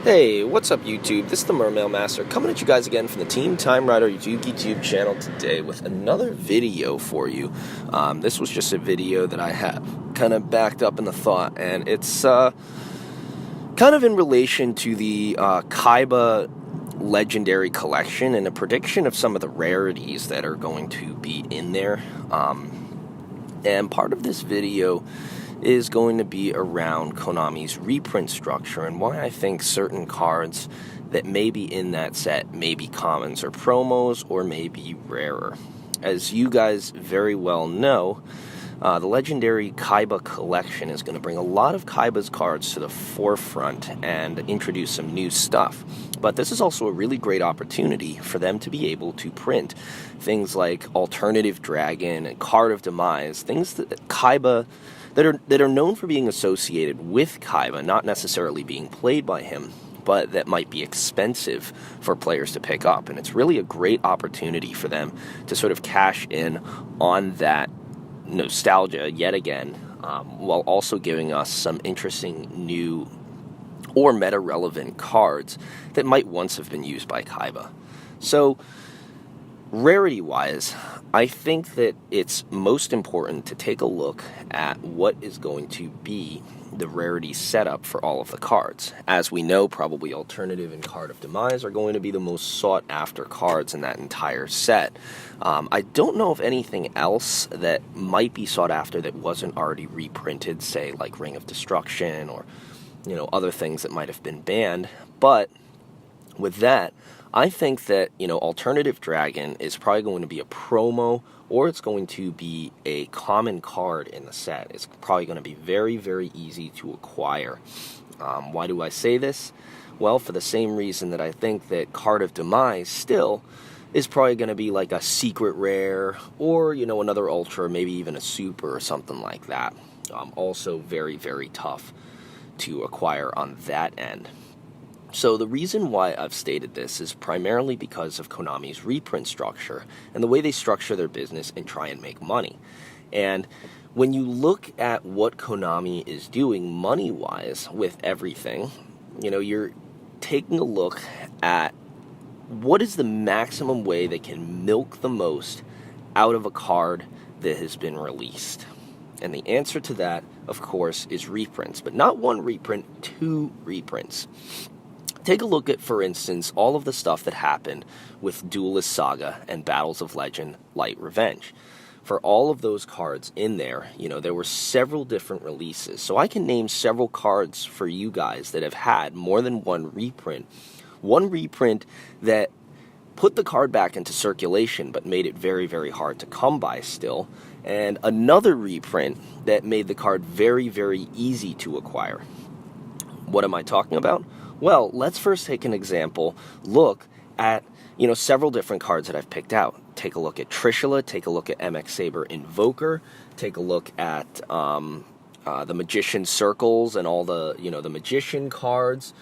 Hey, what's up YouTube? This is the Mermail Master coming at you guys again from the Team Time Rider YouTube channel today with another video for you. This was just a video that I have kind of backed up in the thought, and it's kind of in relation to the Kaiba Legendary Collection and a prediction of some of the rarities that are going to be in there. And part of this video is going to be around Konami's reprint structure and why I think certain cards that may be in that set may be commons or promos or may be rarer. As you guys very well know, the legendary Kaiba collection is going to bring a lot of Kaiba's cards to the forefront and introduce some new stuff. But this is also a really great opportunity for them to be able to print things like Alternative Dragon and Card of Demise, things that Kaiba that are known for being associated with Kaiba, not necessarily being played by him, but that might be expensive for players to pick up. And it's really a great opportunity for them to sort of cash in on that nostalgia yet again, while also giving us some interesting new or meta-relevant cards that might once have been used by Kaiba. So, rarity-wise, I think that it's most important to take a look at what is going to be the rarity setup for all of the cards. As we know, probably Alternative and Card of Demise are going to be the most sought-after cards in that entire set. I don't know of anything else that might be sought after that wasn't already reprinted, say like Ring of Destruction or other things that might have been banned. But with that, I think that, Alternative Dragon is probably going to be a promo, or it's going to be a common card in the set. It's probably going to be very, very easy to acquire. Why do I say this? Well, for the same reason that I think that Card of Demise still is probably going to be like a secret rare, or, another ultra, maybe even a super or something like that. Also very, very tough to acquire on that end. So the reason why I've stated this is primarily because of Konami's reprint structure and the way they structure their business and try and make money. And when you look at what Konami is doing money-wise with everything, you're taking a look at what is the maximum way they can milk the most out of a card that has been released. And the answer to that, of course, is reprints. But not one reprint, two reprints. Take a look at, for instance, all of the stuff that happened with Duelist Saga and Battles of Legend Light Revenge. For all of those cards in there, there were several different releases. So I can name several cards for you guys that have had more than one reprint. One reprint that put the card back into circulation but made it very, very hard to come by still. And another reprint that made the card very, very easy to acquire. What am I talking about? Well, let's first take an example. Look at, several different cards that I've picked out. Take a look at Trishula, take a look at MX Saber Invoker, take a look at the Magician Circles and all the, the Magician cards.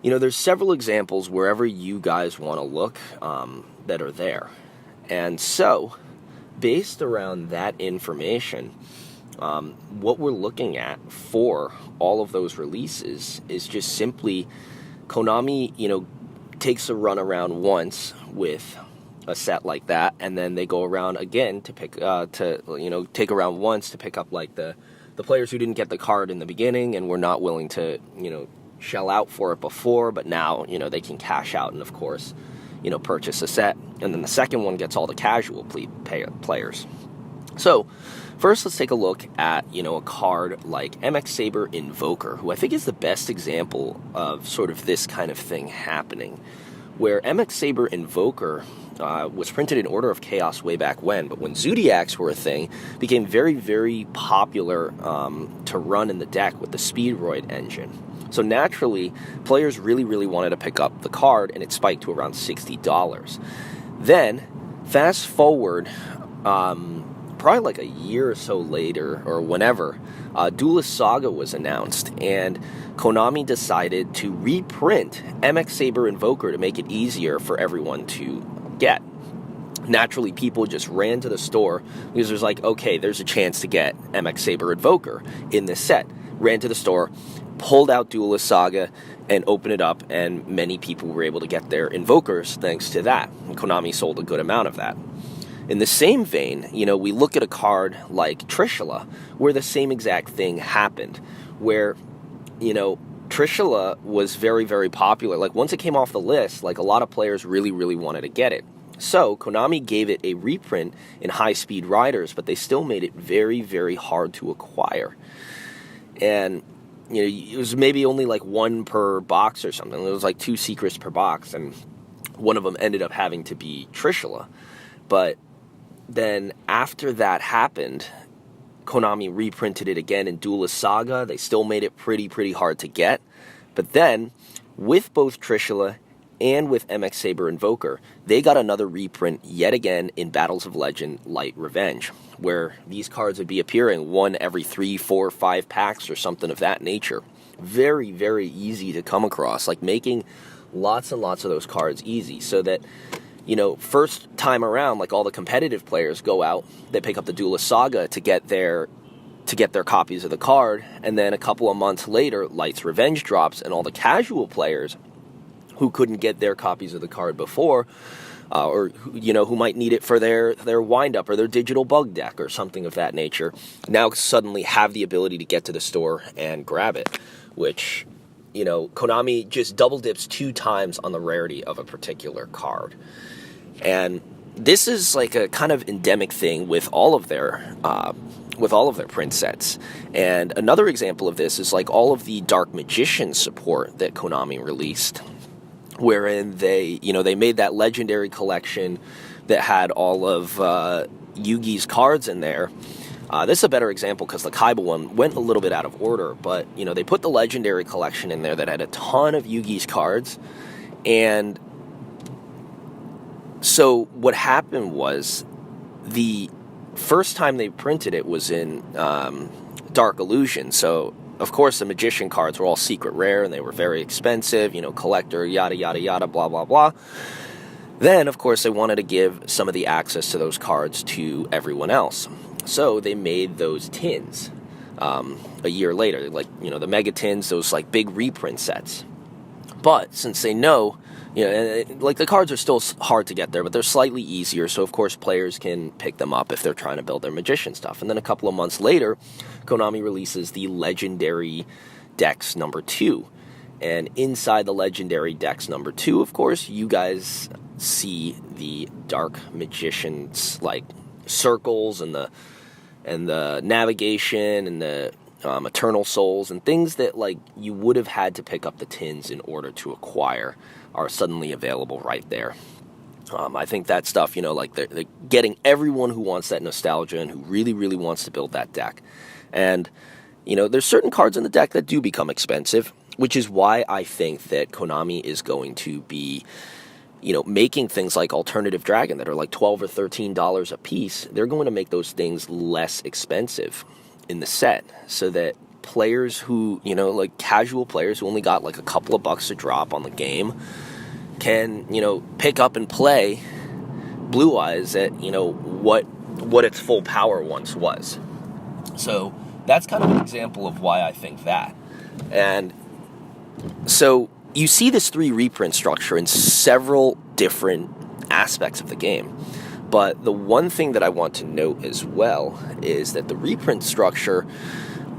There's several examples wherever you guys want to look that are there. And so, based around that information, what we're looking at for all of those releases is just simply Konami, takes a run around once with a set like that, and then they go around again to take around once to pick up like the players who didn't get the card in the beginning and were not willing to, shell out for it before, but now, they can cash out and, of course, purchase a set. And then the second one gets all the casual players. So, first let's take a look at, a card like MX Saber Invoker, who I think is the best example of sort of this kind of thing happening, where MX Saber Invoker was printed in Order of Chaos way back when, but when Zodiacs were a thing, became very, very popular to run in the deck with the Speedroid engine. So naturally, players really, really wanted to pick up the card, and it spiked to around $60. Then, fast forward, probably like a year or so later, or whenever, Duelist Saga was announced, and Konami decided to reprint MX Saber Invoker to make it easier for everyone to get. Naturally, people just ran to the store because there's like, okay, there's a chance to get MX Saber Invoker in this set. Ran to the store, pulled out Duelist Saga and opened it up, and many people were able to get their Invokers thanks to that. And Konami sold a good amount of that. In the same vein, we look at a card like Trishula, where the same exact thing happened, where, Trishula was very, very popular. Like, once it came off the list, like, a lot of players really, really wanted to get it. So, Konami gave it a reprint in high-speed riders, but they still made it very, very hard to acquire. And, it was maybe only like one per box or something. It was like 2 secrets per box, and one of them ended up having to be Trishula. But then after that happened, Konami reprinted it again in Duelist Saga. They still made it pretty hard to get. But then, with both Trishula and with MX Saber Invoker, they got another reprint yet again in Battles of Legend Light Revenge, where these cards would be appearing one every 3, 4, 5 packs or something of that nature. Very, very easy to come across, like making lots and lots of those cards easy, so that, first time around, like, all the competitive players go out, they pick up the Duelist Saga to get their copies of the card, and then a couple of months later, Light's Revenge drops, and all the casual players who couldn't get their copies of the card before, or who might need it for their wind-up or their digital bug deck or something of that nature, now suddenly have the ability to get to the store and grab it, which, Konami just double dips 2 times on the rarity of a particular card. And this is like a kind of endemic thing with all of their print sets. And another example of this is like all of the Dark Magician support that Konami released, wherein they made that legendary collection that had all of Yugi's cards in there. This is a better example because the Kaiba one went a little bit out of order, but, they put the legendary collection in there that had a ton of Yugi's cards, and so what happened was the first time they printed it was in Dark Illusion, so of course the Magician cards were all secret rare, and they were very expensive, collector, yada, yada, yada, blah, blah, blah. Then, of course, they wanted to give some of the access to those cards to everyone else. So they made those tins a year later, like, the Mega Tins, those, like, big reprint sets. But since they know, like, the cards are still hard to get there, but they're slightly easier, so of course players can pick them up if they're trying to build their Magician stuff. And then a couple of months later, Konami releases the Legendary Dex number 2. And inside the Legendary Dex number 2, of course, you guys see the Dark Magician's, like, circles and the navigation and the Eternal Souls and things that, like, you would have had to pick up the tins in order to acquire are suddenly available right there. I think that stuff, like, they're getting everyone who wants that nostalgia and who really, really wants to build that deck. And, there's certain cards in the deck that do become expensive, which is why I think that Konami is going to be, making things like Alternative Dragon that are like $12 or $13 a piece. They're going to make those things less expensive in the set, so that players who, like casual players who only got like a couple of bucks a drop on the game can, pick up and play Blue Eyes at, what its full power once was. So that's kind of an example of why I think that. And so you see this 3 reprint structure in several different aspects of the game. But the one thing that I want to note as well is that the reprint structure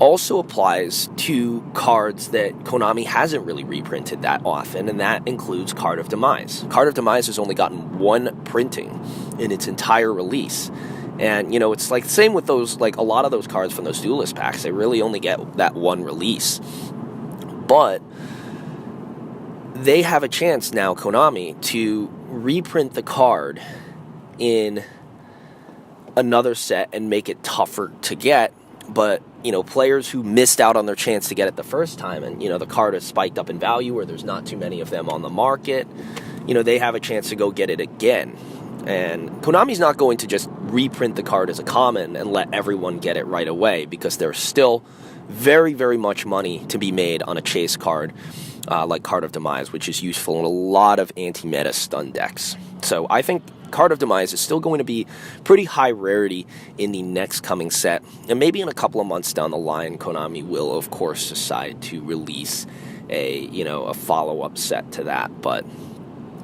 also applies to cards that Konami hasn't really reprinted that often, and that includes Card of Demise. Card of Demise has only gotten 1 printing in its entire release. And, it's like the same with those, like a lot of those cards from those Duelist packs, they really only get that 1 release. But they have a chance now, Konami, to reprint the card in another set and make it tougher to get, but, players who missed out on their chance to get it the first time and, the card is spiked up in value or there's not too many of them on the market, they have a chance to go get it again. And Konami's not going to just reprint the card as a common and let everyone get it right away, because there's still very, very much money to be made on a chase card like Card of Demise, which is useful in a lot of anti-meta stun decks. So I think Card of Demise is still going to be pretty high rarity in the next coming set, and maybe in a couple of months down the line, Konami will, of course, decide to release a follow-up set to that. But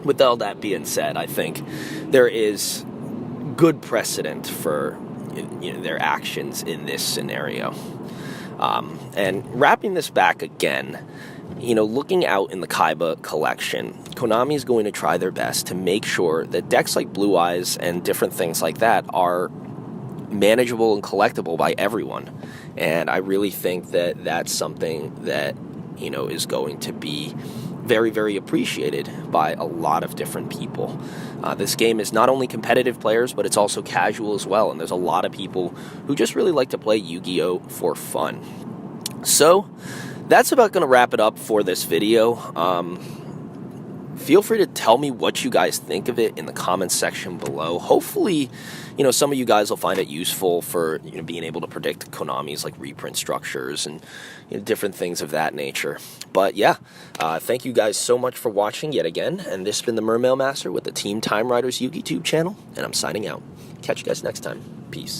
with all that being said, I think there is good precedent for their actions in this scenario. And wrapping this back again, looking out in the Kaiba collection, Konami is going to try their best to make sure that decks like Blue Eyes and different things like that are manageable and collectible by everyone. And I really think that that's something that, is going to be very, very appreciated by a lot of different people. This game is not only competitive players, but it's also casual as well, and there's a lot of people who just really like to play Yu-Gi-Oh! For fun. So, that's about going to wrap it up for this video. Feel free to tell me what you guys think of it in the comments section below. Hopefully, some of you guys will find it useful for being able to predict Konami's like reprint structures and different things of that nature. But yeah, thank you guys so much for watching yet again. And this has been the Mermail Master with the Team Time Riders Yu-Gi-Oh! channel, and I'm signing out. Catch you guys next time. Peace.